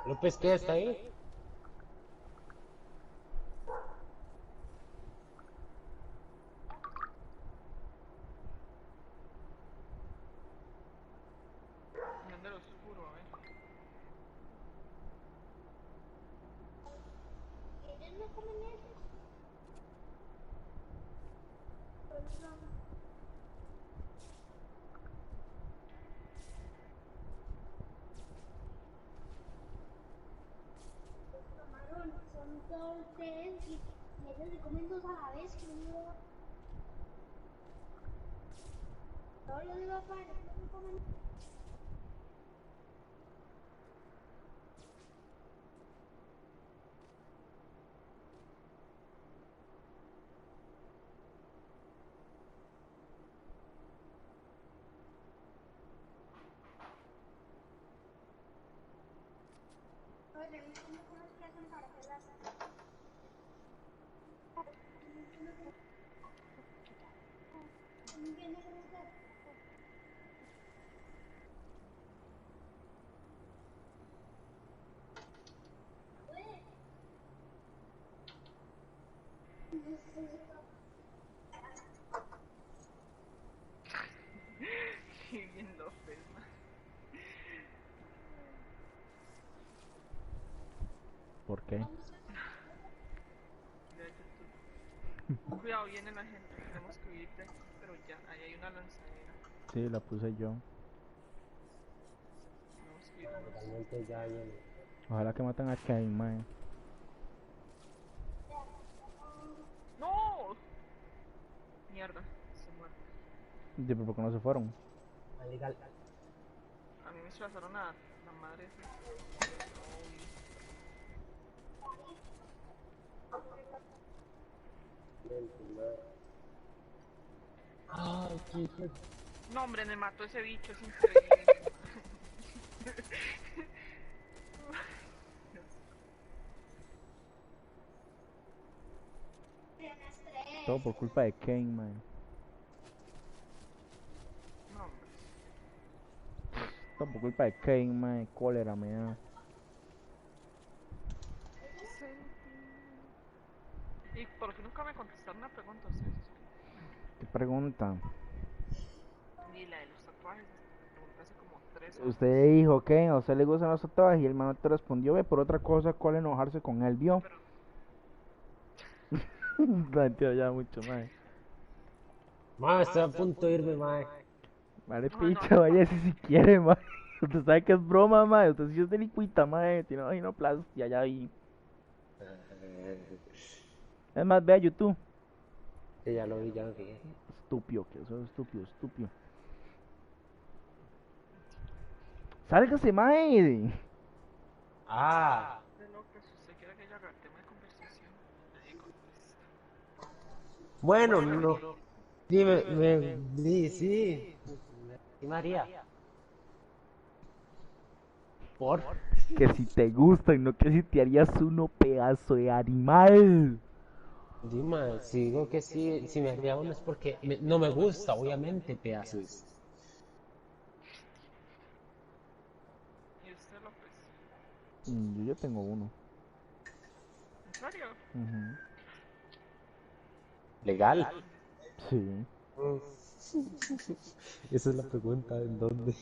López, ¿qué está ahí? ¿Dónde lo oscuro? A ver. ¿Ellos no comen eso? Los camarones son dos, tres y ellos se comen dos a la vez. Todos los días para que no se comen. Oye, no cómo es que hacen para hacerlas. No entiendo cómo hacer. Qué bien López, man. ¿Por qué? Ya YouTube. Cuidado, viene la gente. Tenemos que huir de aquí. Pero ya, ahí hay una lanzadera. Sí, la puse yo. Tenemos que irnos. Realmente ya viene. Ojalá que maten a Kane, mae. ¡No! Mierda, estoy muerto. ¿Por qué no se fueron? Legal. A mí me desplazaron a la madre esa. Uy. Ay, qué. No, hombre, me mató ese bicho, es increíble, man. Todo por culpa de Kane, mae. No, hombre. Todo por culpa de Kane, mae. Cólera me da. Y por fin nunca me contestaron una pregunta ustedes. ¿Qué pregunta? Ni la de los tatuajes, me pregunté hace como 3 horas. Usted dijo que a usted le gustan los tatuajes y el man te respondió, ve, por otra cosa, ¿cuál enojarse con él, vio? Pero, No entiendo ya mucho, mae. Ma, estoy a punto de irme, ma. Vale, no, no, picha, vaya si quiere, mae. Usted sabe que es broma, mae. Usted sí es delicuita, mae. Tiene vaginoplastia, ya vi. Es más, ve a YouTube. Sí, ya lo vi, ya lo vi. Estúpido, que eso es estúpido, estúpido. Sálgase, mae. Ah, de lo que si usted quiere que yo haga tema de conversación, le digo, bueno, vuelve a no. venir. Dime, sí. Sí, María. Por. Que si te gustan, no que si te harías uno pedazo de animal. Dime, si digo que sí, si me haría uno es porque no me gusta, obviamente, pedazos. Y usted, López, Yo ya tengo uno. ¿en serio? Ujú. ¿Legal? Sí. Mm. Esa es la pregunta, ¿en dónde?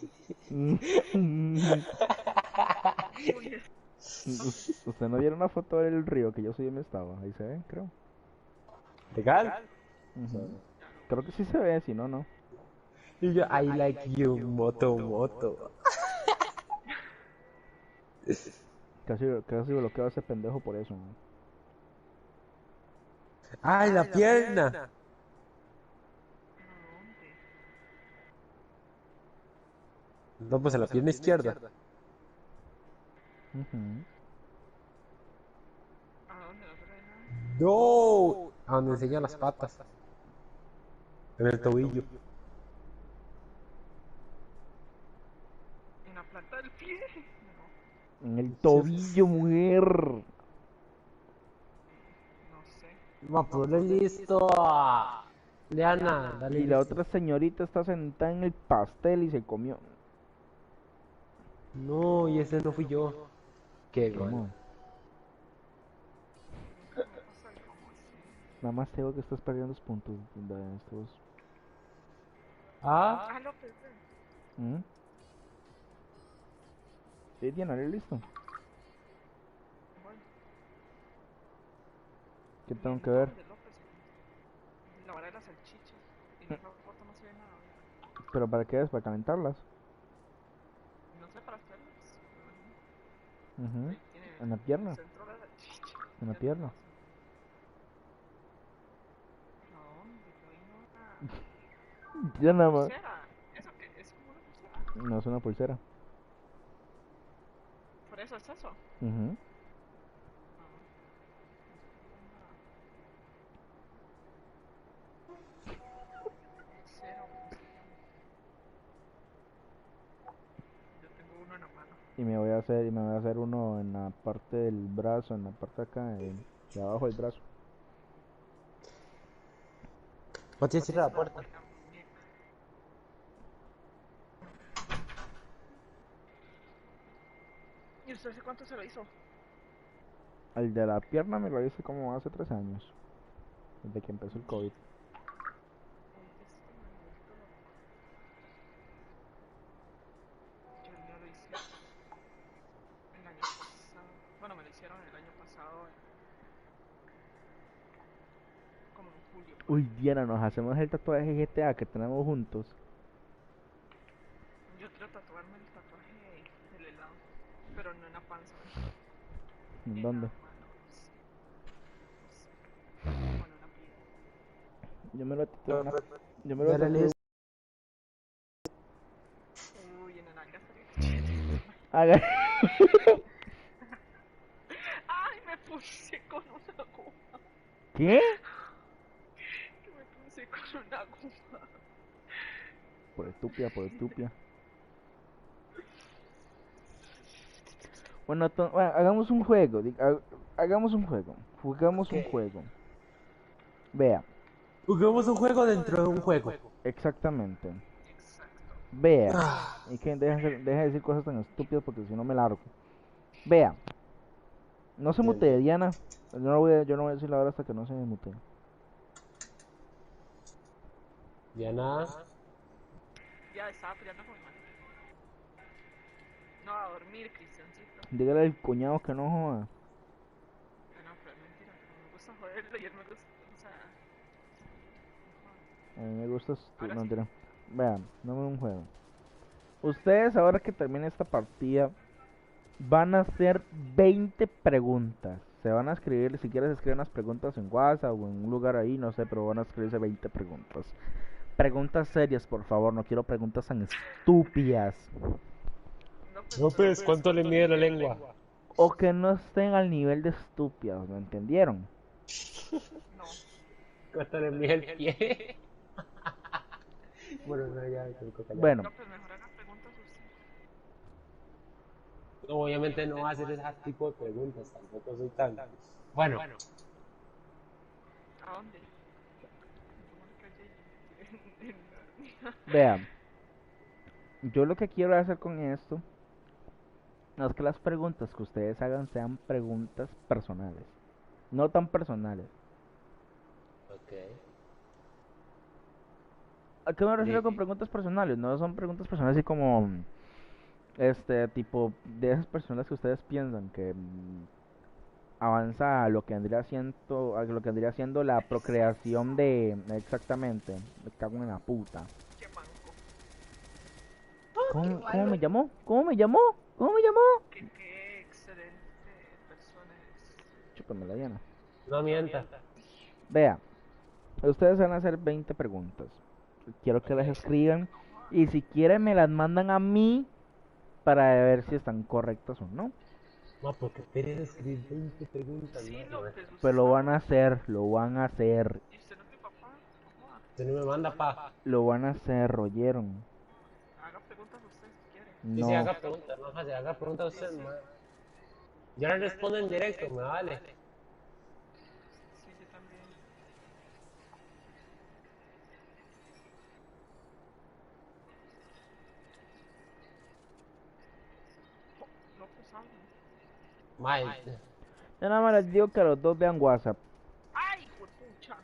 Uy, ¿Usted no vieron una foto del río que yo subí en mi estado? Ahí se ve, creo. ¿Legal? Ujú. ya lo Creo vi. que sí se ve, si no, no. Y yo, I like you, moto. Casi bloqueo a ese pendejo por eso, man. ¡Ay, la pierna! ¿A dónde? No, pues a la pierna izquierda. Ujú. ¿A dónde? No se le ve nada. ¡No! A donde enseña las patas. En el tobillo. ¿En la planta del pie? En el tobillo, mujer. No, no sé. Va, ponle listo. Leana, dale Y la listo. otra señorita está sentada en el pastel y se comió. No, y ese no fui yo. Qué ¿Qué gol. mo? Nunca me pasa el como así. Nada más te digo que estás perdiendo los puntos de estos. Ah, Ah, López, ven. ¿Mm? Sí, Diana, listo. Bueno, ¿Qué ¿y tengo en que ver? dónde, López? En la vara de las salchichas. En esa foto no se ve nada. ¿Pero para qué es? ¿Para calentarlas? No sé para hacerlas. Me imagino. Ujú. Ahí tiene En la en el pierna. centro la salchicha. En la Ya no pierna. pasa. No, hombre, yo ahí no nada. Ya Una nada más. pulsera. ¿Eso qué? Es como una pulsera. No es una pulsera. Por eso es eso. Ujú. Ah, no nada. Pulsera o como se llama. Yo tengo uno en la mano. Y me voy a hacer uno en la parte del brazo, en la parte acá, de abajo del brazo. Pati, cierra la No, puerta. en la muñeca. ¿Y usted hace cuánto se lo hizo? El de la pierna me lo hice como hace 3 años, desde que empezó el COVID. Oye, esto me ha vuelto loco. Yo el mío lo hice el año pasado. Bueno, me lo hicieron el año pasado, como en julio por Uy, ahí. Diana, nos hacemos el tatuaje GTA que tenemos juntos. Yo quiero tatuarme el tatuaje del helado, pero no en la panza, ¿En en la dónde? mano, no sé, como en una piel. Yo me lo tatué Ya en la... Yo me lo le tatué... lees. Uy, en la nalga estaría chévere. Haga... Ay, me puse con una aguja. ¿Qué? Que me puse con una aguja. Por estúpida, por estúpida. Bueno, bueno, hagamos un juego. Hagamos un juego. Jugamos un Ok. juego. Vea, Juguemos un juego dentro de un juego. exactamente. Exacto. Vea. Ah, Y que deja de decir cosas tan estúpidas porque si no me largo. Vea. No se mutee, entiendo. Diana. Yo no voy a decir la hora hasta que no se mutee. Diana. Ya estaba peleando con mi mano. No, a dormir, Cristiancito. Dígale al cuñado que no joda. Ah, no, pero es mentira. Me gusta joderlo y él me gusta. O sea, A mí me gusta ahora no, sí. mentira. Vean, no me un juego. Ustedes ahora que termine esta partida van a hacer 20 preguntas. Se van a escribir, si quieres escribir unas preguntas en WhatsApp o en un lugar ahí, no sé, pero van a escribirse 20 preguntas. Preguntas serias, por favor, no quiero preguntas tan estúpidas. No, pues, No, pero. pues, ¿cuánto le mide la lengua? O que no estén al nivel de estúpidas, ¿me entendieron? No. ¿Cuánto le mide el pie? Bueno, no, ya, tengo que callar. Bueno, No, pues mejor haga preguntas usted. Obviamente no va a hacer ese tipo de preguntas, tampoco soy tan... Bueno, ¿A dónde? Yo me callé y me tiré en la. vean, yo lo que quiero hacer con esto no es que las preguntas que ustedes hagan sean preguntas personales, no tan personales. ok. ¿A qué me refiero con Di- preguntas personales? No son preguntas personales así como, tipo, de esas personas que ustedes piensan que avanza a lo que vendría siendo, a lo que vendría siendo la procreación de, exactamente, me cago en la puta. Qué manco. ¿Cómo me llamó? ¿Cómo me llamó? ¿Cómo me llamó? Qué excelente persona es. Chúpame la Diana. No mienta. Vea, ustedes van a hacer 20 preguntas. Quiero que las Ok. escriban y si quieren me las mandan a mí para ver si están correctas o no. Ma, porque querés escribir 20 preguntas, Sí, ma? No, López, usted Pues lo está van a loco. hacer, lo van a hacer, ¿Y usted no es mi papá? No joda. usted no me manda pa. lo van a hacer, ¿oyeron? Haga preguntas usted si quiere. Sí, sí, No. haga preguntas, no fácil, haga preguntas a Sí, usted, sí. ma. Yo le respondo en directo, me vale. Sí, yo también. López, habla. Mae, Yo nada más les digo que los dos vean WhatsApp. ¡Ay, pucha!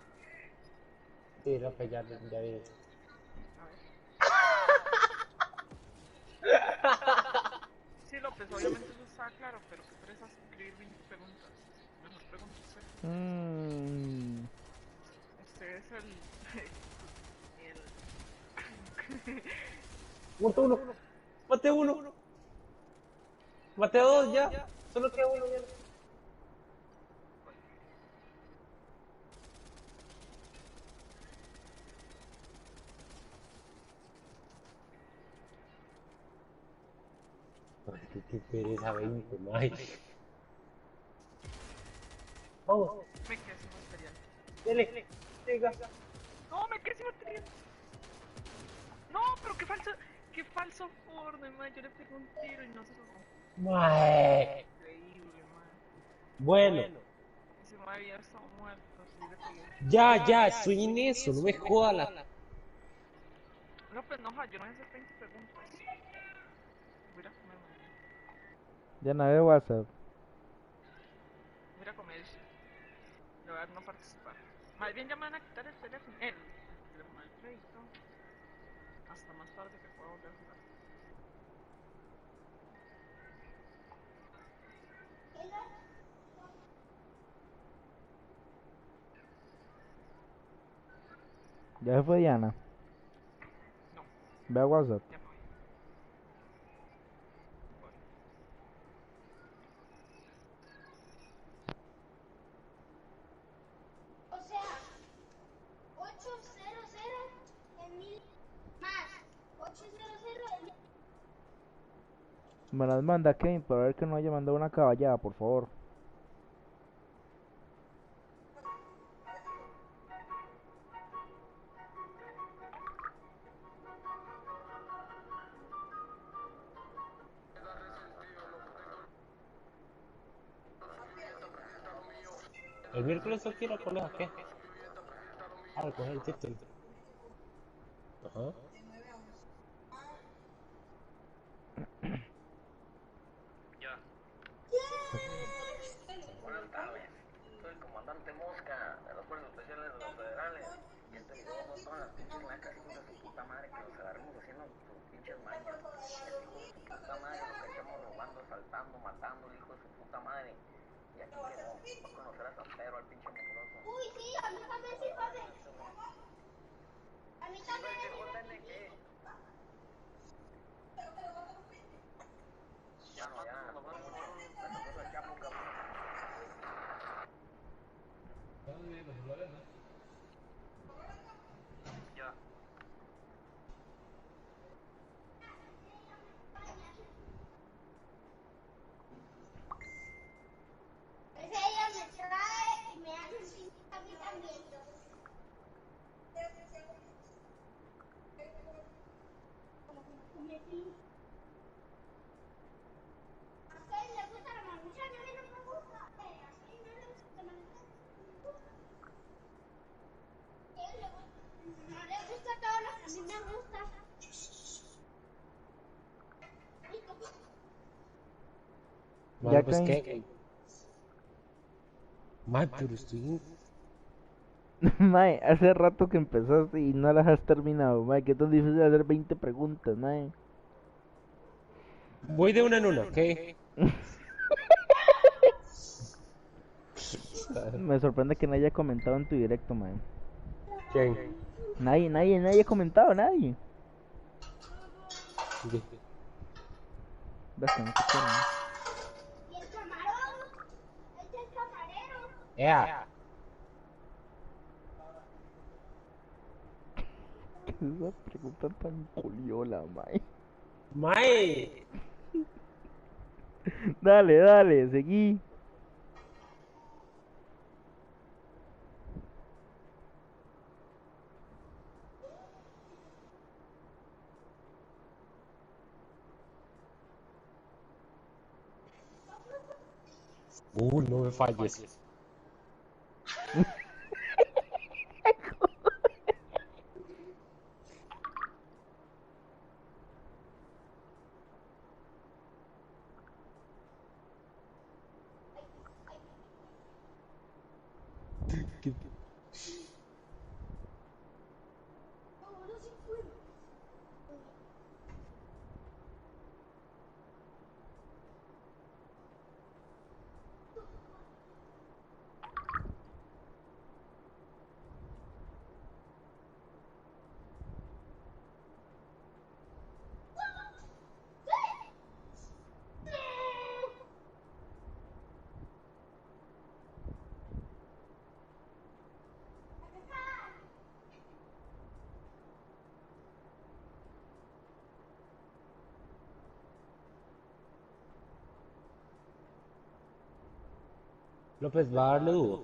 sí, López, ya vi. A ver. Sí, López, obviamente eso está claro, pero qué pereza escribir 20 preguntas. Mejor preguntas usted. Mm, Usted es el... el... Muerto uno. Mate uno. Mate a dos ya. Solo queda uno ya. Ay, qué pereza 20, mae. Vamos, Me quedé sin material. dele. Llega. ¡No, me quedé sin material! ¡No, pero qué falso! ¡Qué falso Fortnite, man! Yo le pegué un tiro y no se lo... Mae. Increíble, man. Bueno, Ese man había estado muerto, sí le pegué. ya, estoy en eso, no me joda la... No, pues no, yo no voy a hacer 20 preguntas. Voy a ir a comer, man. ya no veo WhatsApp. Voy a ir a comer. Le voy a dar no participar. Más bien ya me van a quitar el teléfono. El teléfono del crédito. Hasta más tarde que pueda volver a jugar. Ya se fue Diana. No, Vea WhatsApp. ya me voy. Voy. O sea, 800 en 1000 más 800 en 1000. Me las manda Kevin para ver que no haya mandado una caballada, por favor. El miércoles yo quiero con ¿a qué? A recoger el título. Ajá. Ya. Buenas tardes. Soy el comandante Mosca de las Fuerzas Especiales de los Federales. Y este video son todas las pinches lacas, hijos de su puta madre, que nos agarramos haciendo sus pinches mañas. Este hijo de su puta madre lo cachamos robando, asaltando, matando al hijo de su puta madre. Y aquí quedó. Va a conocer a San Pedro, al pinche mugroso. Uy, sí, a mí también sí, padre. A mí también. Ya no, ya. La sorpresa del Chapo, cabrón. Ya. Ese ella me trae y me hace sentir a mí también. A usted le gusta la maruchan, a mí no me gusta. A usted no le gusta la maruchan. A él le gusta. No le gusta todo lo que a mí me gusta. Bueno, Ya pues Kevin. qué. Mae, pero estoy... Mae, hace rato que empezaste y no las has terminado, mae. Que es tan difícil hacer 20 preguntas, mae. Voy de una en una, ¿ok? Me sorprende que nadie haya comentado en tu directo, mae. ¿Quién? Nadie ha comentado, nadie. Ves que no te quieren, ¿no? Y el camarón, este es el camarero. Ea, ¿Qué es esa pregunta tan culiola, mae? mae. Dale, seguí. No me falles. López va a darle duro.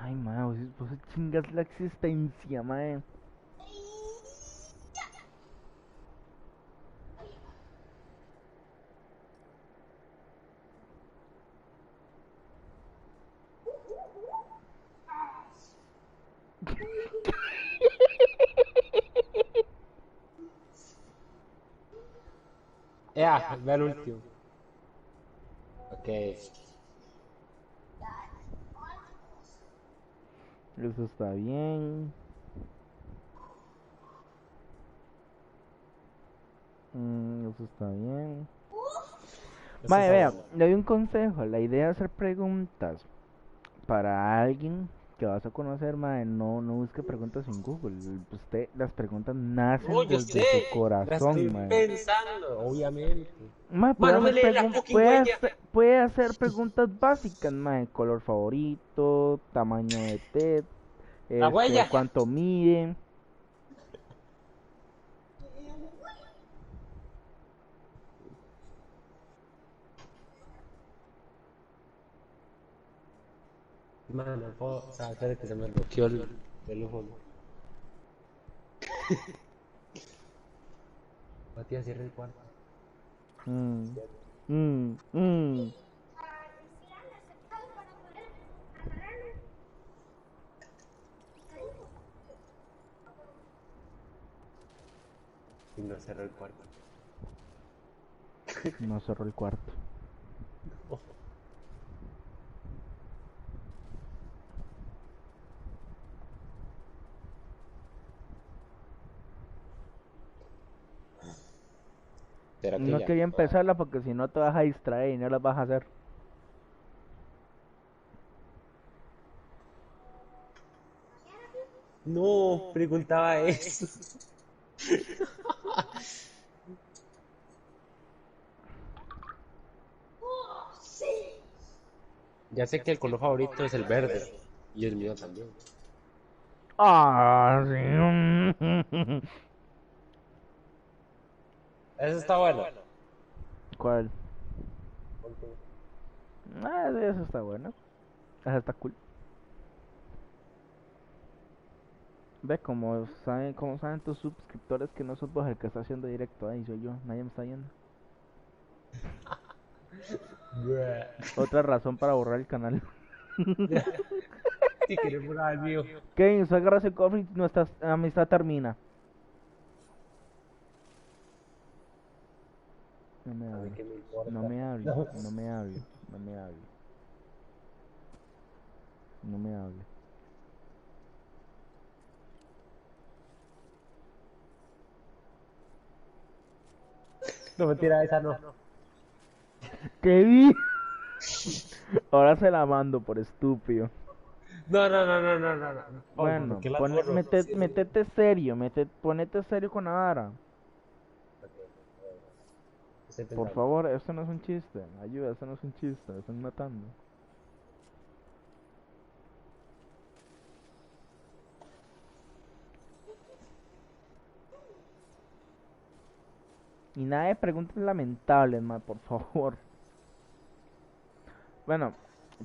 Ay, mae, vos chingas la existencia, mae. Ya, ve al último. Ok. Eso está bien. Eso está bien. Eso Mae, está vea, bueno. le doy un consejo. La idea de hacer preguntas para alguien que vas a conocer, mae, no busque preguntas en Google. Usted, las preguntas nacen No, yo desde sé. su La corazón, estoy mae. pensando, obviamente. Mae, Mano, me lee la fucking huella. puede hacer preguntas básicas, mae. Color favorito, tamaño de TED, La huella. cuánto mide. Mano, no puedo, o sea, espera que se me bloqueó el teléfono. Matías, cierra el cuarto. Mm, mm. Y no cerró el cuarto. No cerró el cuarto. ¿Será que No ya? quería empezarla porque si no te vas a distraer y no las vas a hacer. No, preguntaba eso. Ya sé que el color favorito es el verde. Y el mío también. Ah, sí. Eso está bueno. ¿Cuál? Ah, sí, eso está bueno. Eso está cool. Ve cómo saben tus suscriptores que no sos vos el que está haciendo directo ahí, soy yo, nadie me está viendo. Otra razón para borrar el canal. Si quieres borrar el mío. Kevin, usted agarra ese cofre y nuestra amistad termina. No me A mí hable, qué me importa. no me hable, No. no me hable, no me hable. No me hable. No, mentira, esa no. Kevin. Ahora se la mando por estúpido. No, no, no, no, no, no, no. Bueno, ¿Por qué la borro? métete serio, ponete serio con la vara. Estoy Por pensando. favor, esto no es un chiste. Ayuda, esto no es un chiste, me están matando. Y nada de preguntas lamentables, ma, por favor. Bueno,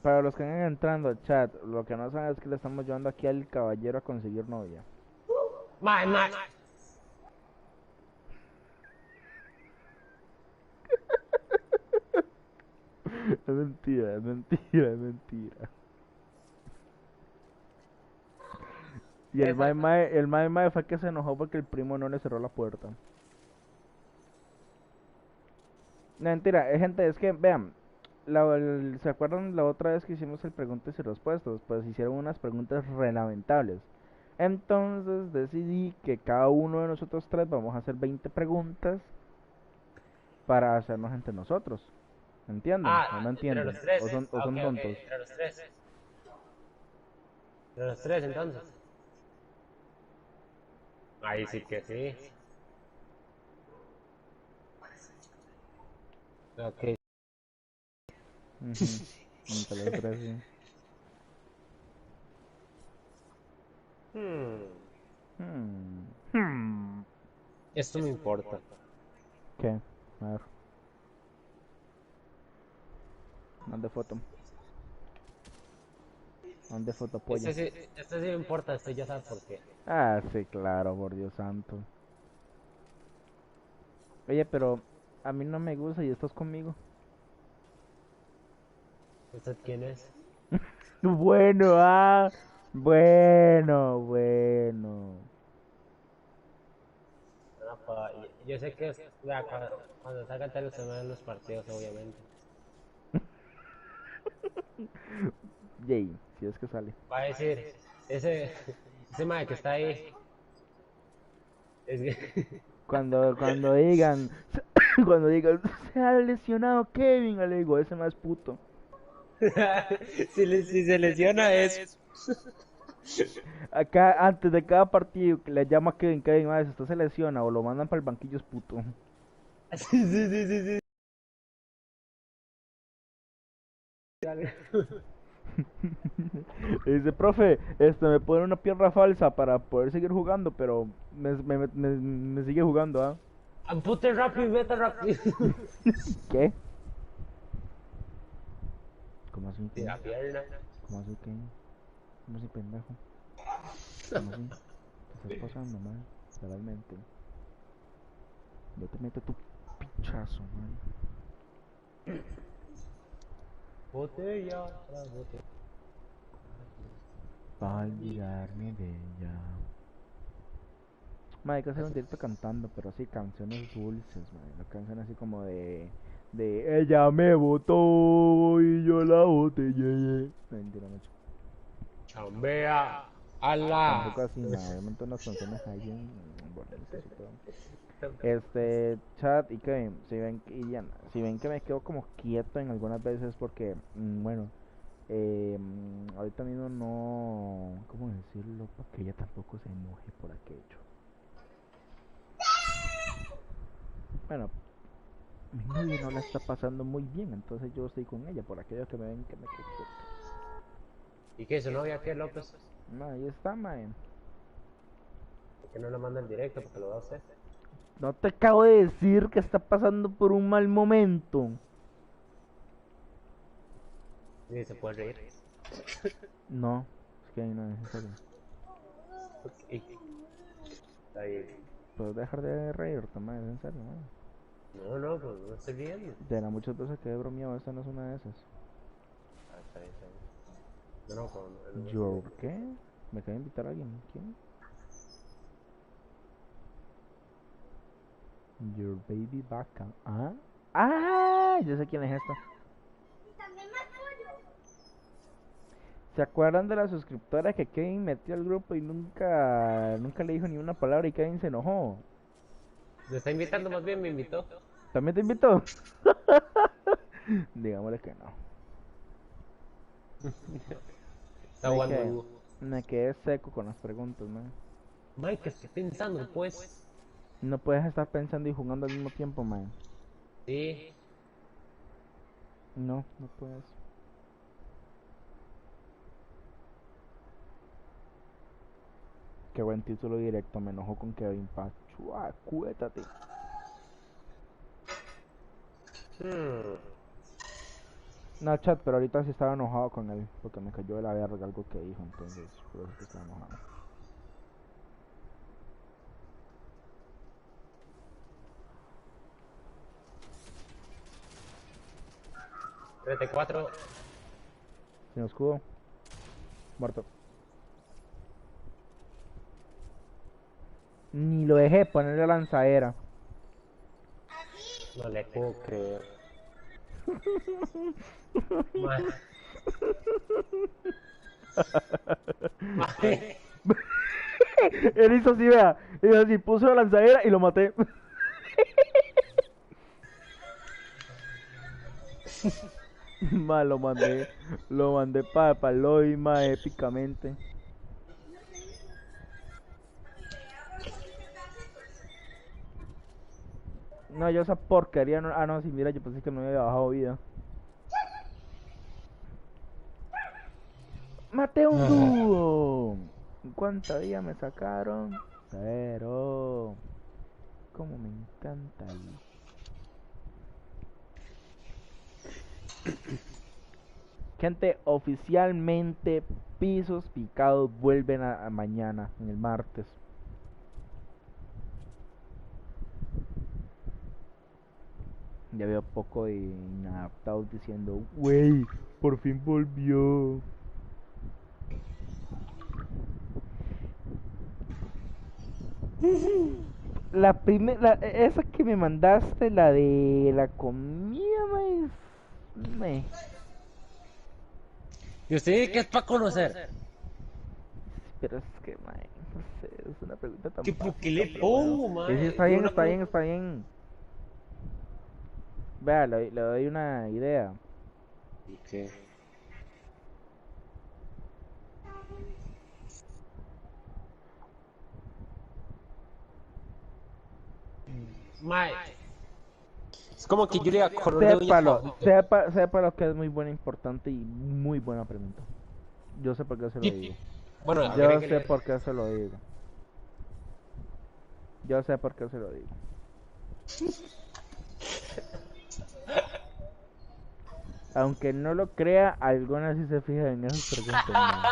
para los que vengan entrando al chat, lo que no saben es que le estamos llevando aquí al caballero a conseguir novia. Mae, mae. Es mentira, es mentira, es mentira. Y el mae fue que se enojó porque el primo no le cerró la puerta. No, mentira, gente, es que, vean, ¿se acuerdan la otra vez que hicimos el preguntas y respuestas? Pues hicieron unas preguntas re lamentables. Entonces decidí que cada uno de nosotros tres vamos a hacer 20 preguntas para hacernos entre nosotros. ¿Entienden? ¿O no Entre los entienden? tres. ¿O son Ok, tontos? entre los tres. Entre los tres, entonces. Ahí sí que sí. Ok. Ujú, entre los tres, sí. Hmm, Hmm. Esto me importa. ¿Qué? A ver. Mande foto. Mande foto polla. Este sí me importa, este ya sabe por qué. Ah, sí, claro, por Dios santo. Oye, pero a mí no me gusta y estás conmigo. ¿Usted quién es? Bueno, bueno. Ah, yo sé que es, vea, cuando salga el tele se ven los partidos, obviamente. Jay, si es que sale. Va a decir, ese, ese mae que está ahí, es que... Cuando digan, cuando digan, se ha lesionado Kevin, le digo, ese más puto. si se lesiona es... Acá, antes de cada partido, que le llama a Kevin, más, esto se lesiona o lo mandan para el banquillo, es puto. Sí. Y dice, profe, me pone una pierna falsa para poder seguir jugando, pero me sigue jugando, ¿ah? Ampute rápido, vete rápido. ¿Qué? ¿Cómo así, Sí, qué? la pierna. ¿Cómo así, qué? ¿Cómo así, pendejo? ¿Cómo así? ¿Qué está pasando, man? Realmente. Yo te meto tu pichazo, man. Botella tras botella. Va a olvidarme de ella. Ma, hay que hacer un directo cantando, pero así canciones dulces, ma. No canciones así como de ella me botó y yo la botellé. No, mentira, mucho. Chambea. ¡Hala! Tampoco así, ma. Obviamente unas canciones ahí bien bonitas y todo. Chat y Kevin, y Diana, si ven que me quedo como quieto en algunas veces porque, bueno, ahorita mismo no, ¿cómo decirlo? Para que ella tampoco se enoje por aquello. Bueno, mi novia no la está pasando muy bien, entonces yo estoy con ella por aquello que me ven que me quedo quieto. ¿Y qué? ¿Su novia qué, López? Ma, ahí está, mae. ¿Por qué no le manda el directo? Porque lo va a hacer. No te acabo de decir que está pasando por un mal momento. Sí, se puede reír. No, es que ahí no es en serio. Ok. Está bien. Puedes dejar de reírte, mae, es en serio, mae. No, pues no estoy viendo. De las muchas veces que he bromeado, esta no es una de esas. Ah, está bien. No, ¿Your qué? ¿Me acaba de invitar a alguien? ¿Quién? Your baby vaca. ¿Ah? ¡Ah! Yo sé quién es esta. Y también más pollo. ¿Se acuerdan de la suscriptora que Kevin metió al grupo y nunca le dijo ni una palabra y Kevin se enojó? Me está invitando, más bien me invitó. ¿También te invitó? Digámosle que no. Está jugando Hugo. Me quedé seco con las preguntas, man. Mike, estoy pensando, pues. No puedes estar pensando y jugando al mismo tiempo, man. Sí. No puedes. Qué buen título directo, me enojó con Kevin Pachu. Acuérdate. No, chat, pero ahorita sí estaba enojado con él, porque me cayó de la verga algo que dijo, entonces, por eso que estaba enojado. Hmm. 34. Sin escudo. Muerto. Ni lo dejé poner la lanzadera. No le puedo creer. Mae. Mae. Él hizo así, vea. Hizo así, puso la lanzadera y lo maté. Ma, lo mandé para el lobby, ma, épicamente. No, yo esa porquería no. Ah, no, sí, mira, yo pensé que no había bajado vida. Maté un dúo. ¿Cuánta vida me sacaron? Pero como me encanta gente, oficialmente Pisos Picados vuelven a mañana, en el martes. Ya veo poco de inadaptados diciendo, wey, por fin volvió. Esa que me mandaste, la de la comida, me... ¿Y usted dice que es para conocer? Pero es que, mae, no sé, es una pregunta tan ¿Qué, básica, qué le pero pongo, bueno. mae? Sí, está bien, está bien, está bien. Vea, le doy una idea. ¿Qué? Mae. Es como que yo le diga color de uñas favorito. Sepa lo que es muy buena, importante y muy buena pregunta. Yo sé por qué se lo digo. Bueno, Yo agrégale sé eso. por qué se lo digo. Yo sé por qué se lo digo. Aunque no lo crea, algunas sí se fijan en esas preguntas. Man.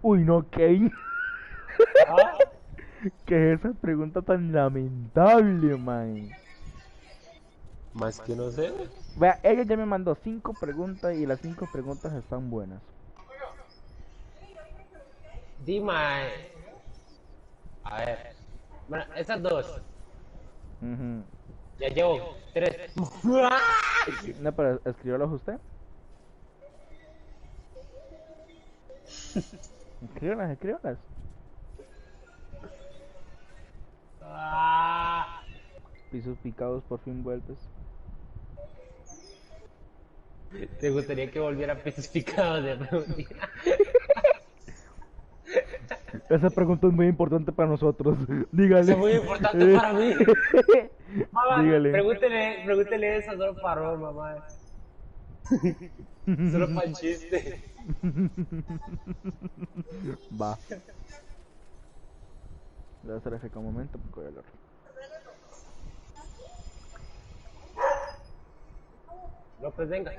Uy, no, Kane. Ah, ¿Qué es esa pregunta tan lamentable, man? más que no sé. Vea, ella ya me mandó 5 preguntas y las 5 preguntas están buenas. Di, mae. A ver. Bueno, esas dos. Ujú. Ya llevo 3. No, pero escríbalos usted. Escríbalas. Pisos Picados, por fin vuelves. ¿Te gustaría que volviera especificado de pregunta? Esa pregunta es muy importante para nosotros. Eso Dígale. es muy importante para mí. Mamá, Dígale. pregúntele eso solo para Roma, mamá. Solo para el chiste. Va. Voy a hacer ese un momento porque voy a hablar. López, venga.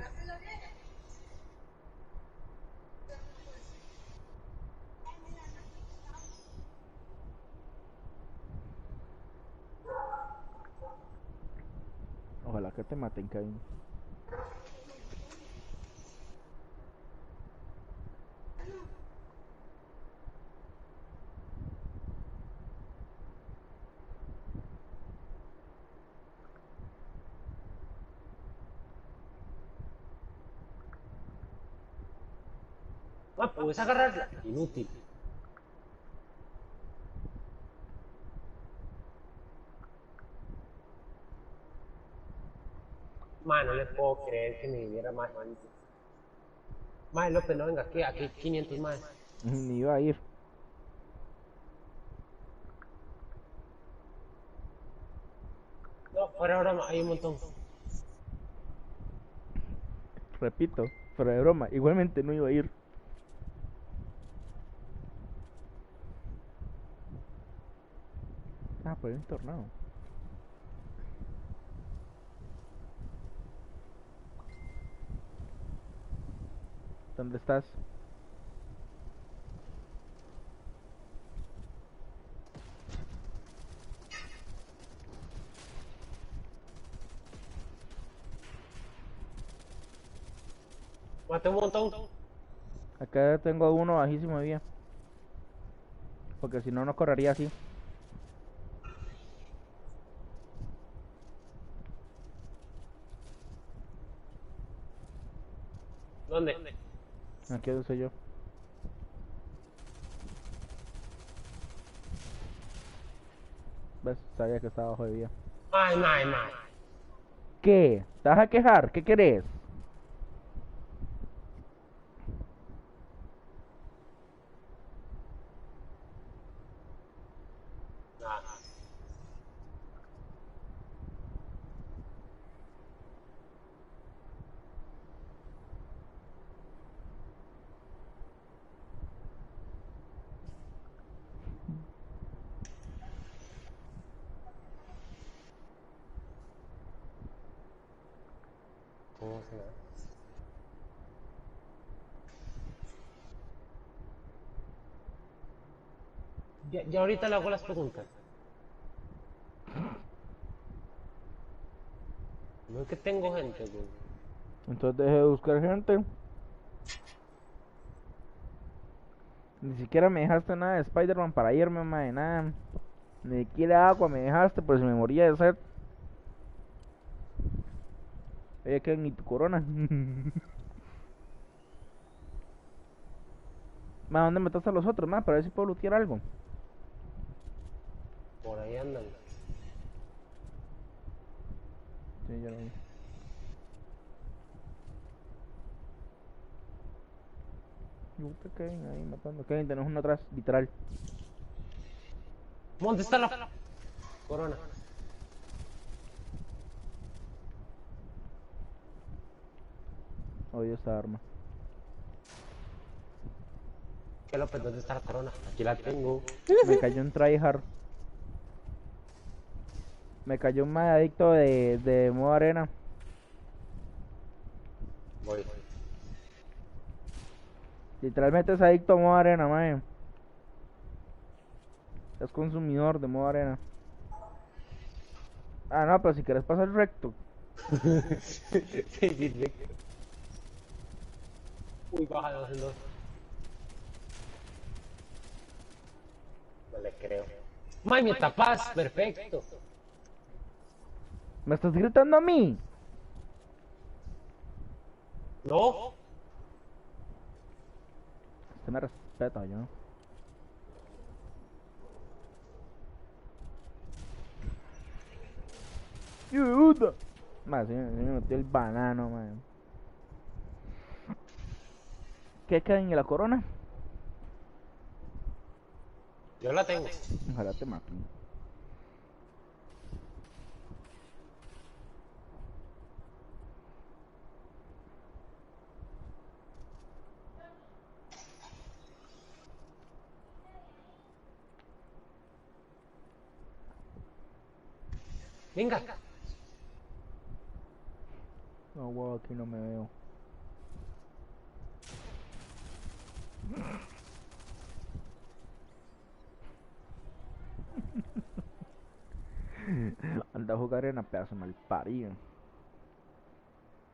Ojalá que te maten, Kevin. Ah, puedes agarrarla. Inútil. Man, no le puedo creer que me viviera más antes. Más López, no venga aquí 500 más. Ni iba a ir. No, fuera broma, hay un montón. Repito, pero de broma. Igualmente no iba a ir. Ah, pues hay un tornado. ¿Dónde estás? Maté un montón. Acá tengo uno bajísimo de vida. Porque si no, no correría así. ¿Dónde? Aquí donde soy yo. ¿Ves? Sabía que estaba abajo de vía. Ay, ay, ay. ¿Qué? ¿Te vas a quejar? ¿Qué querés? Ah, ¿cómo se llama? Ya ahorita le hago las preguntas. No es que tengo gente, güey. Entonces dejé de buscar gente. Ni siquiera me dejaste nada de Spider-Man para irme, mae, nada. Ni siquiera agua me dejaste, pues si me moría de sed. Oye, que ni tu corona. Ma, ¿dónde metaste a los otros, ma? Para ver si puedo lootear algo. Por ahí andan. Sí, ya lo vi. Yo te Kevin ahí matando. Kevin, tenés uno atrás, literal. ¿Dónde está la corona? Odio esta arma. ¿Qué López? ¿Dónde está la corona? Aquí la tengo. Me cayó un tryhard. Me cayó un mae adicto de modo arena. Voy. Literalmente es adicto a modo arena, mae. Es consumidor de modo arena. Ah, no, pero si quieres pasar recto. Sí, directo. Uy, baja de dos en dos. No le creo. ¡May, me tapas! ¡Perfecto! ¿Me estás gritando a mí? ¿No? Usted me respeta, yo. ¡Ayuda! Más, se me metió el banano, man. ¿Qué queda en la corona? Yo la tengo. Ojalá te maten. Venga. No, wow, aquí no me veo. Anda a jugar en la pedazo mal parido.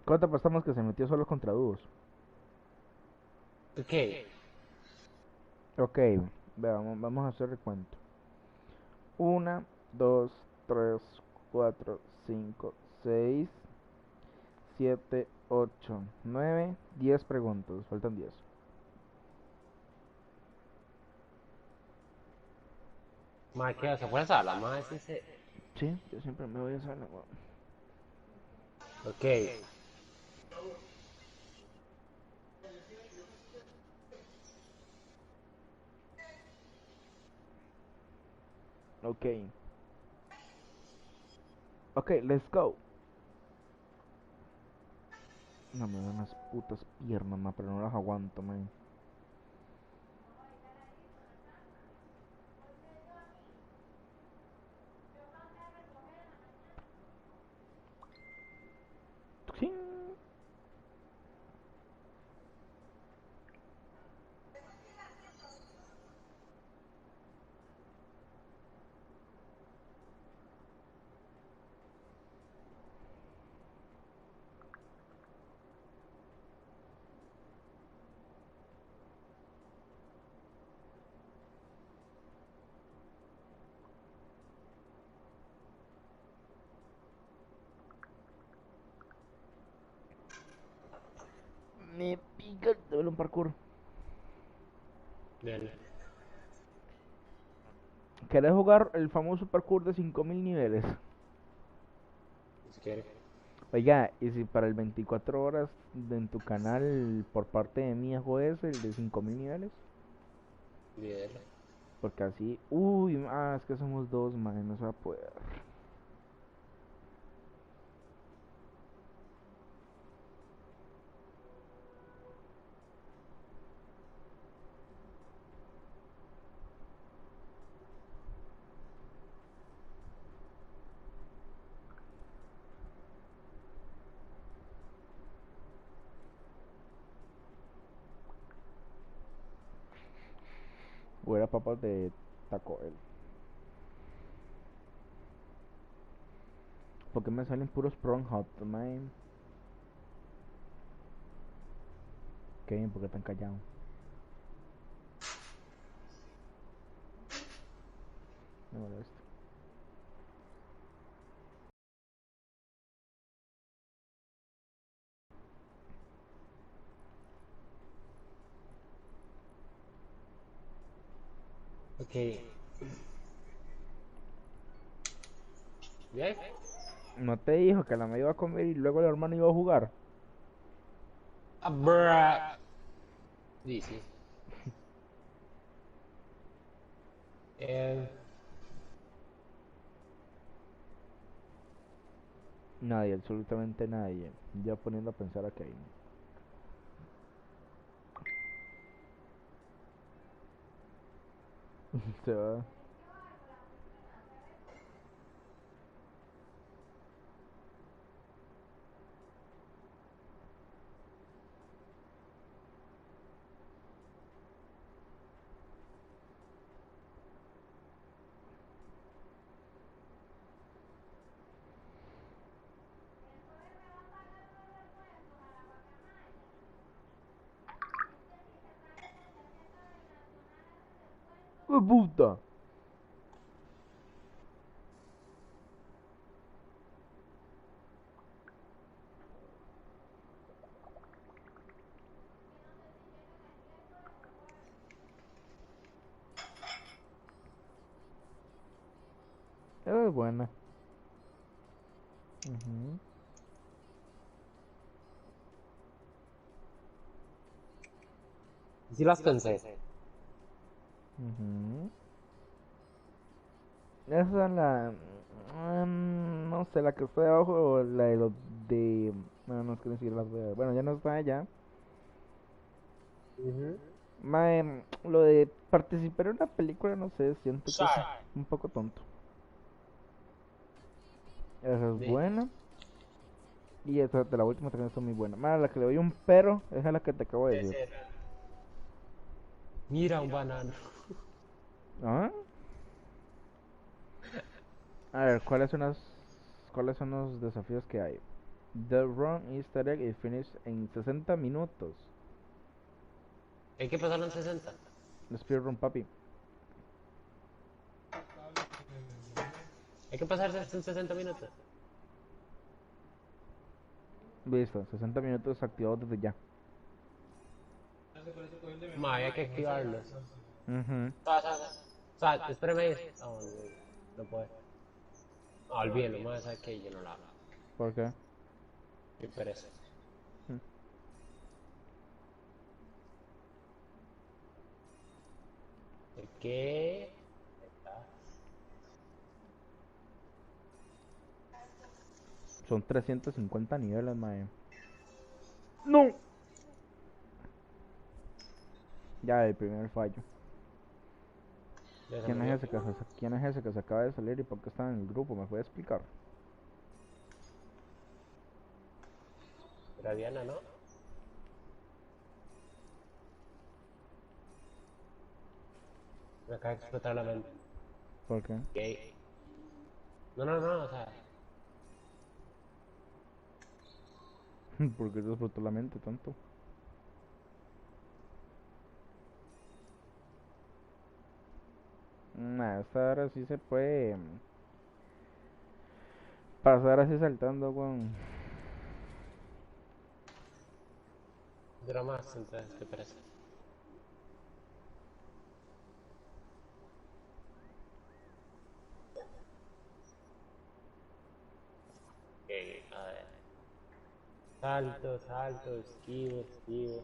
¿Cuánto apostamos que se metió solo contra dúos? ¿Qué? Ok, veamos, vamos a hacer recuento. 1, 2, 3, 4, 5, 6, 7, 8, 9, 10 preguntas. Faltan 10. Mae, ¿qué? ¿Se fue a sala? Mae, sí, sí. Sí, yo siempre me voy a sala, weón. Ok. Ok. Ok, let's go. No me dan unas putas piernas, ma, pero no las aguanto, man. ¡Tuxin! Debe un parkour. Bien. ¿Querés jugar el famoso parkour de 5000 niveles? Si quiere. Oiga, y si para el 24 horas en tu canal por parte de mí hago ese, el de 5000 niveles. Bien. Porque así, uy, es que somos dos, man, no se va a poder. O era papas de Taco Bell. ¿Por qué me salen puros prawn hot, man? Kevin, ¿por qué tan callado? Me molesta. Ok. Bien. ¿No te dijo que la me iba a comer y luego el hermano iba a jugar? Bruh. Dice. Eh, Nadie, absolutamente nadie. Ya poniendo a pensar a Kevin. Se va. ¡Oh, puta! Esa es buena. Ujú, sí las pensé. ujú. Esa es la... no sé, la que está debajo o la de los de... No, no es que ni siquiera las veo. Bueno, ya no está allá. Ujú. Mae, lo de participar en una película, no sé, siento que es Sorry. un poco tonto. Esa es Sí. buena. Y esa de la última también está muy buena. Mae, la que le doy un pero, esa es la que te acabo de decir. Mira un banano. ¿Ah? A ver, ¿cuáles son los desafíos que hay? The Run Easter Egg is finished en 60 minutos. Hay que pasarlo en 60. Speedrun, papi. Hay que pasarse en 60 minutos. Listo, 60 minutos activados desde ya. Ma, hay que activarlos. Ujú. Espérame ahí. No, no puede. No, olvídalo, más sabe que yo no la hago. ¿Por qué? Qué pereza. Mm. ¿De qué? Ahí está. Son 350 niveles, mae. ¡No! Ya, el primer fallo. Ya se murió. ¿Quién es ese que se acaba de salir y por qué está en el grupo? ¿Me puede explicar? Era Diana, ¿no? Me acaba de explotar la mente. ¿Por qué? Gay. No, no, no, o sea. ¿Por qué te explotó la mente tanto? Nah, esta hora sí se puede pasar así saltando, weón. dura más, entonces, ¿qué parece? Ok, a ver. Salto, salto, esquivo, esquivo.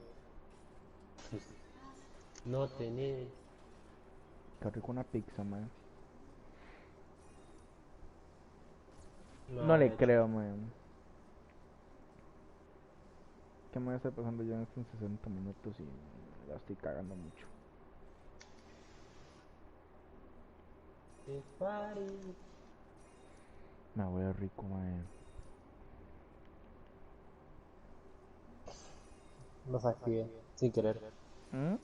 No tenés. Qué rico una pizza, man. No No, le de hecho. creo, man. ¿Qué me voy a estar pasando ya en estos 60 minutos y la estoy cagando mucho? It's party. Me voy a rico, man. Los activé sin querer. ¿Mm?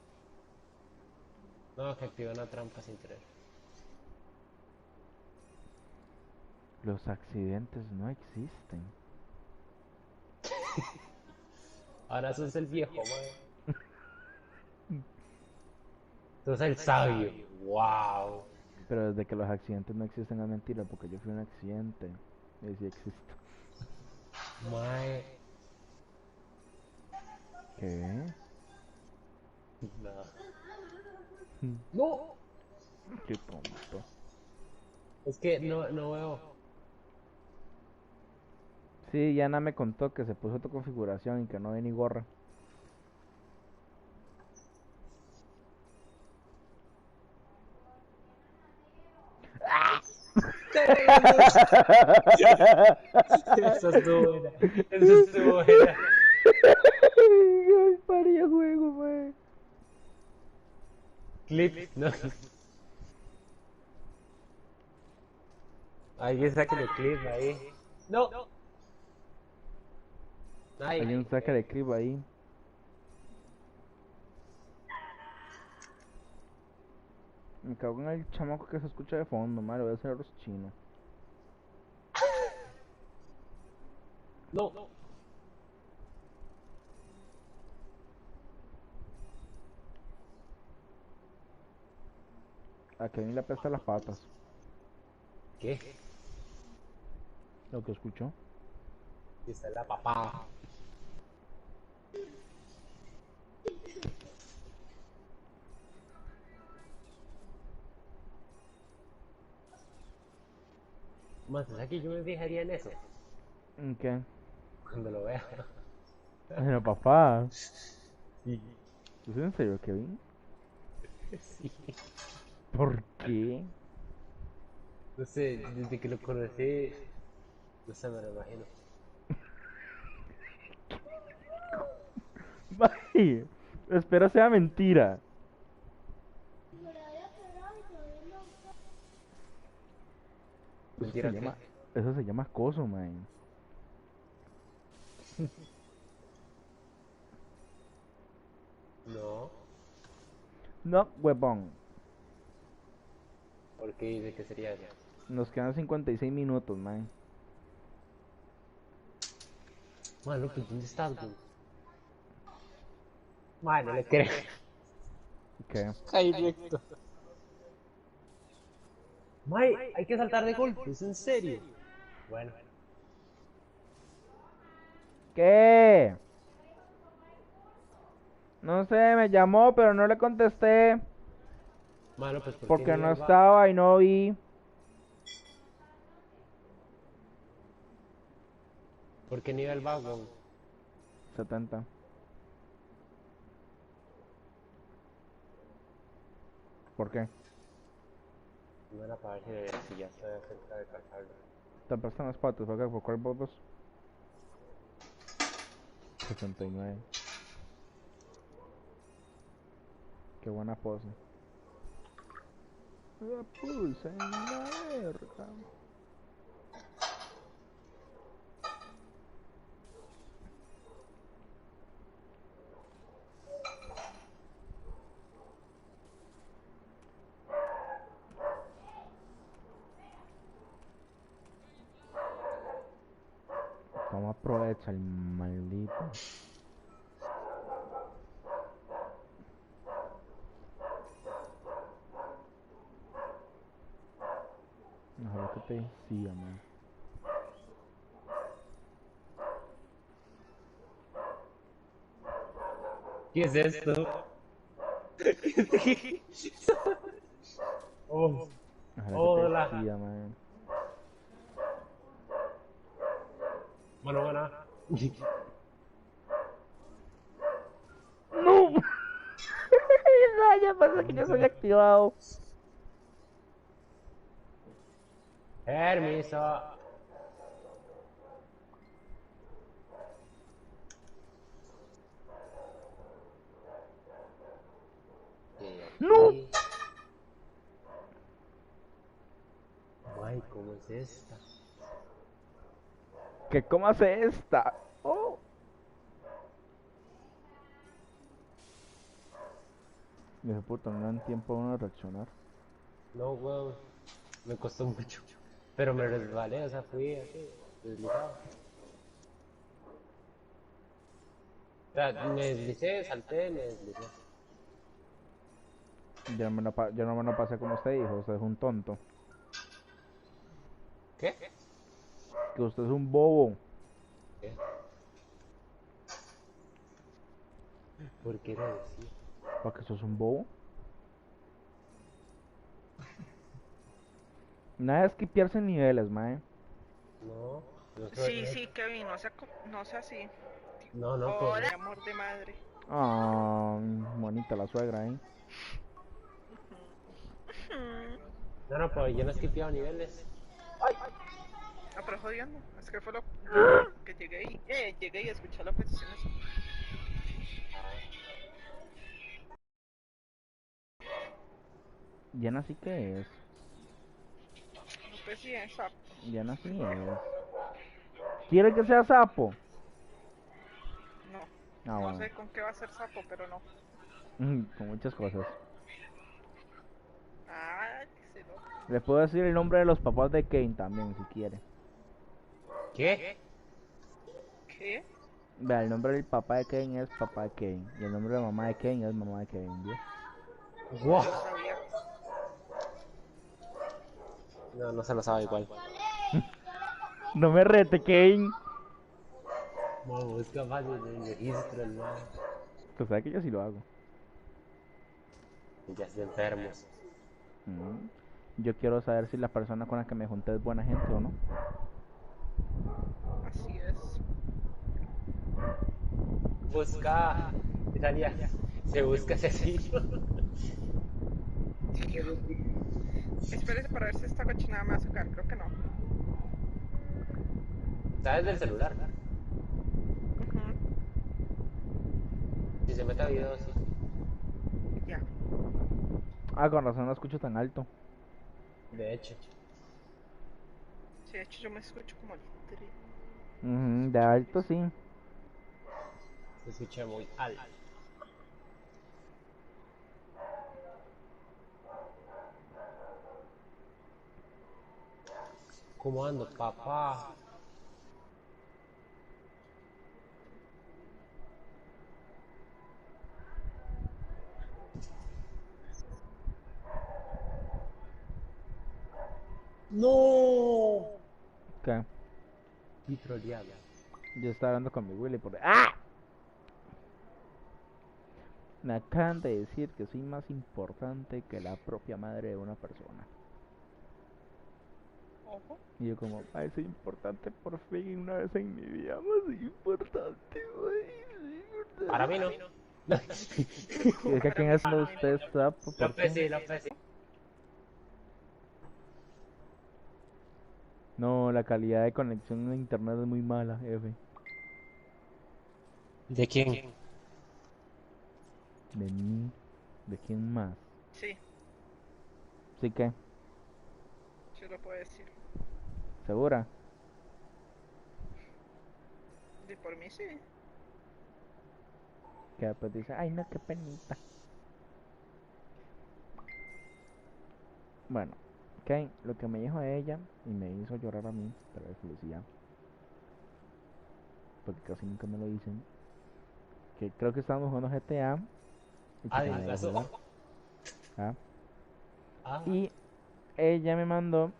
No, que activé una trampa sin querer. Los accidentes no existen. Ahora sos el viejo, man. Sos el sabio. Wow. Pero desde que los accidentes no existen es mentira, porque yo fui un accidente. Y sí existe. Mae. ¿Qué? No. No. Qué tonto. Es que no veo. Sí, Yana me contó que se puso otra configuración y que no ve ni gorra. Eso estuvo buena. Eso estuvo buena. Ay, paría juego, wey. Clip. No. Alguien saque el clip ahí. No. Ay. Alguien saca de clip ahí. Me cago en el chamaco que se escucha de fondo, madre. Voy a hacer los chinos. No. A Kevin le apesta las patas. ¿Qué? Lo que escuchó. Esta es la papá. Más, ¿sabes que yo me fijaría en eso? ¿En qué? Cuando lo vea. Pero papá. Sí. ¿Es en serio, Kevin? Sí. ¿Por qué? No sé, desde que lo conocí, no sé, me lo imagino. Ay, espero sea mentira. Eso se Mentira que. llama, eso se llama acoso, man. No, No, huevón. porque dice que sería eso. Nos quedan 56 minutos, man. Mano, pues ¿dónde estás, güey? Mano, no le creo. ¿Qué? Caí recto. May, hay que saltar de golpes, en serio. Bueno, ¿Qué? No sé, me llamó, pero no le contesté. mano, pues Porque no nivel va? estaba y no vi. ¿Por qué nivel va, güey? 70. ¿Por qué? No era para ver si ya estoy cerca de calzarlo. Te prestan las patas, ¿por qué? ¿Por cuál votos? 69. Qué buena pose. La puse en la verga. ¿Cómo aprovecha el maldito? Ojalá que te decía, man. ¿Qué es esto? Oh, Ojalá que te hola. decida, man. Bueno, bueno. ¡No! No, ya pasa que yo soy activado. Permiso. ¡No! Aquí. Ay, ¿cómo es esta? ¿Qué cómo hace esta? Oh. Me puta, no dan tiempo a uno de reaccionar. No, weón. Me costó mucho. Pero me resbalé, o sea, fui así, deslizado. O sea, me deslicé, salté, me deslicé. Yo no me lo pasé como usted dijo, usted es un tonto. ¿Qué? Que usted es un bobo. ¿Qué? ¿Por qué lo decía? ¿Para que sos un bobo? Nada es skipearse niveles, mae. No, no Sí, soy. sí, Kevin, no sea así. No, no, pues. Hola, amor de madre. Ah, bonita la suegra, ¿eh? No, no, pues yo no he skipeado niveles. Ah, pero jodiendo. Es que fue lo que llegué y escuché la petición esa. Ya nací que es. No sé si es sapo. Ya nací es. ¿Quiere que sea sapo? No. Ah, No bueno. sé con qué va a ser sapo, pero no. Con muchas cosas. Ah, que se lo. Le puedo decir el nombre de los papás de Kane también, si quiere. ¿Qué? ¿Qué? Vea, el nombre del papá de Kane es papá de Kane. Y el nombre de mamá de Kane es mamá de Kane, ¿vio? Wow. No sabía. No, no se lo sabe igual. No me rete, Kane. Vamos, es capaz de registro, hermano. Pues sabe que yo sí lo hago. Ya está enfermos. Yo quiero saber si la persona con la que me junté es buena gente o no. Así es. Busca. Italia. Se busca asesino. Espérese para ver si esta cochinada me va a sacar. Creo que no. ¿Sabes del celular? Ujú. Si se mete a video, sí. Ya. Ah, con razón no escucho tan alto. De hecho. Sí, de hecho yo me escucho como el tri. De alto sí. Se escucha muy alto. ¿Cómo ando, papá? ¡No! ¿Qué? Y troleado. Yo estaba hablando con mi Willy por... ¡Ah! Me acaban de decir que soy más importante que la propia madre de una persona. Ojo. Y yo como, ay, soy importante por fin una vez en mi vida. Más importante, güey. Soy importante. Para mí no. ¿Y es que a quién es usted, sapo? ¿Por López qué? sí, López sí. No, la calidad de conexión de internet es muy mala, F. ¿De quién? De mí. ¿De quién más? Sí, ¿Sí que? sí lo puedo decir. ¿Segura? Y por mí sí. Que después dice, ay, no, qué penita. Bueno, ok, lo que me dijo ella y me hizo llorar a mí, pero de felicidad, porque casi nunca me lo dicen, que creo que estábamos jugando GTA y que Ah, se me dejó jugar. disfrazó. ¿Ah? Ah, Y ella me mandó,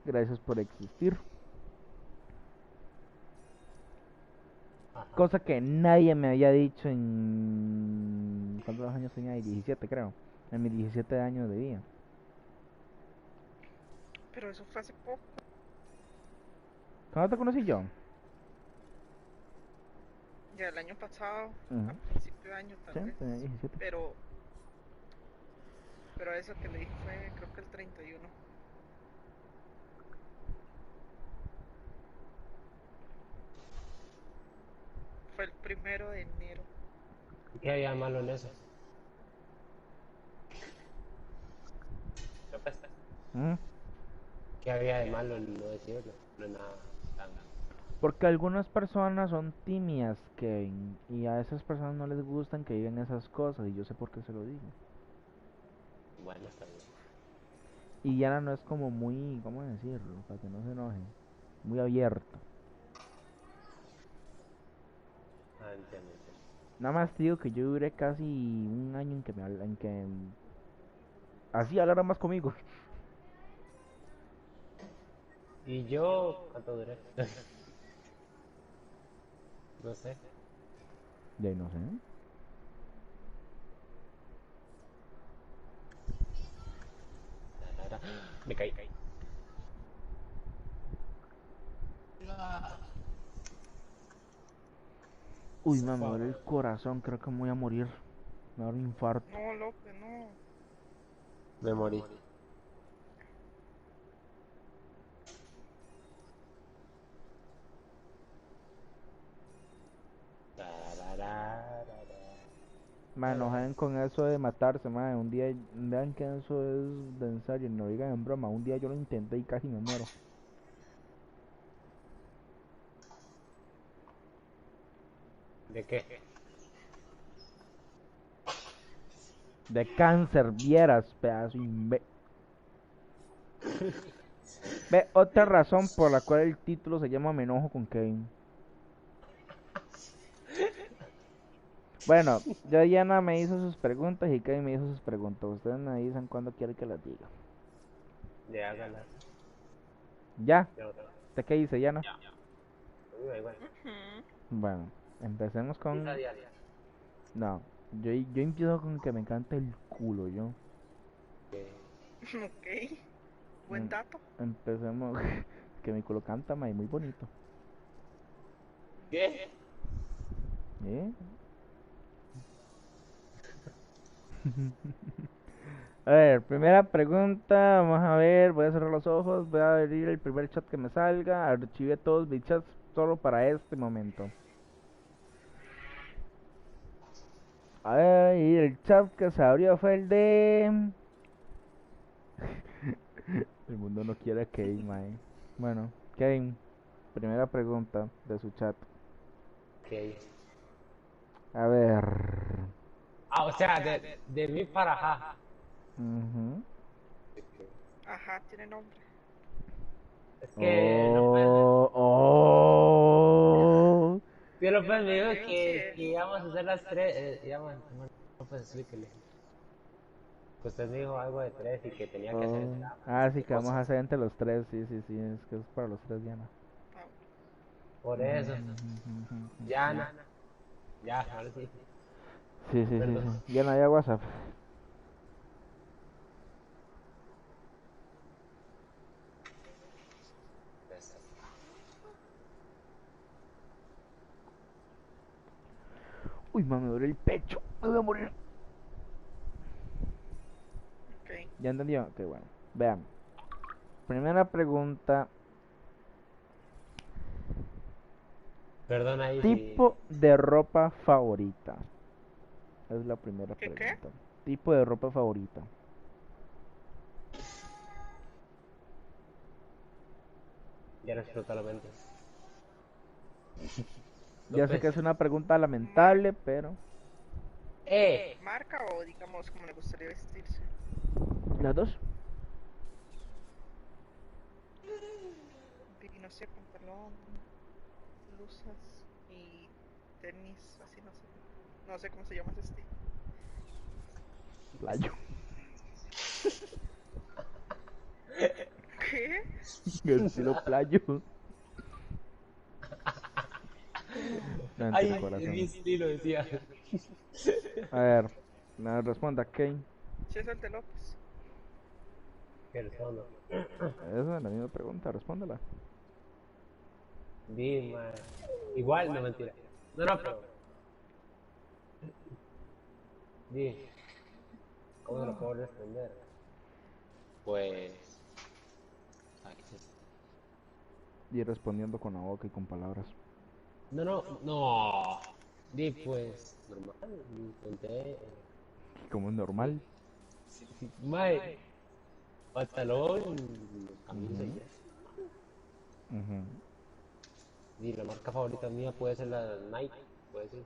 gracias por existir. ajá. Cosa que nadie me había dicho en... ¿Cuántos años tenía ahí? 17 creo. En mis 17 años de vida. Pero eso fue hace poco. ¿Cuándo te conocí yo? Ya el año pasado, Ujú. a principio de año tal Sí, vez. tenía 17. Pero eso que le dije fue creo que el 31. Fue el 1 de enero. ¿Y qué había de malo en eso? ¿No pues? ¿Mm? ¿Qué había de malo en no decirlo? No es nada tan... Porque algunas personas son tímidas, Kevin, y a esas personas no les gustan que digan esas cosas, y yo sé por qué se lo digo. Bueno, está bien. Y Yana no es como muy, ¿cómo decirlo? Para que no se enoje. Muy abierto. Ah, entiendo, entiendo. Nada más te digo que yo duré casi un año en que así hablara más conmigo. ¿Y yo cuánto duré? No sé. De ahí no sé. Me caí. Uy, mami, me duele el corazón, creo que me voy a morir. Me va a dar un infarto. No, López, no. Me morí. Man, no joden con eso de matarse, man. Un día, vean que eso es de en serio, no digan en broma. Un día yo lo intenté y casi me muero. ¿De qué? De cáncer, vieras, pedazo imbe... Ve, otra razón por la cual el título se llama Me enojo con Kevin. Bueno, ya Diana me hizo sus preguntas y Kevin me hizo sus preguntas. Ustedes me dicen cuándo quieren que las diga. De hágala. ¿Ya? Yo no tengo. ¿De qué dice Diana? Uy, da igual. Ujú. Bueno, empecemos con... Pizza diaria. No, yo empiezo con que me encanta el culo, yo. Ok. Buen dato. Empecemos que mi culo canta, mae, muy bonito. ¿Qué? ¿Eh? A ver, primera pregunta, vamos a ver, voy a cerrar los ojos, voy a abrir el primer chat que me salga, archivé todos mis chats solo para este momento. A ver, y el chat que se abrió fue el de... El mundo no quiere a Kevin, mae. Bueno, Kevin, primera pregunta de su chat. ¿Qué? A ver... Ah, o sea, de mí para ajá. ujú. Ajá, tiene nombre. Es que López, Oh. tío López me dijo Kevin sí que es. íbamos a hacer las tres. Bueno, López, explíquele. Que usted me dijo algo de tres y que tenía que hacer Oh. examen Ah, y sí, que vamos a cosas. hacer entre los tres, sí, sí, sí, es que es para los tres, Diana. Ah, Por Ujú, eso. ujú, ujú, ujú. Ya, ya, ahora sí. Sí, sí, sí, Perdón. sí. Diana, ya WhatsApp. Uy, mami, me duele el pecho. Me voy a morir. ok. ¿Ya entendió? Ok, bueno. Vean. Primera pregunta. Perdón ahí si... Tipo de ropa favorita. Es la primera ¿Qué qué? pregunta. Tipo de ropa favorita. Ya no explotó la mente. Ya sé que López. es una pregunta lamentable, pero... ¿Marca o digamos como le gustaría vestirse? ¿Las dos? Y no sé, pantalón, blusas y tenis, así no sé. No sé cómo se llama ese estilo. Playo. ¿Qué? Estilo playo. Dentro Ay, del es corazón. mi estilo, decía. A ver, responda, Kane. Sí, es el de López. Persona. Esa es la misma pregunta, respóndela. Dime. Igual, no mentira. No, no, pero. Di. ¿Cómo se lo puedo responder? Pues. Ah, ¿qué es esto? Y respondiendo con la boca y con palabras. No, no, no. Di, pues. Normal. Intenté. Como es normal. Mae. Pantalón. Camisa y Ujú. eso. Ujú. Y la marca favorita mía puede ser la Nike. Puede ser.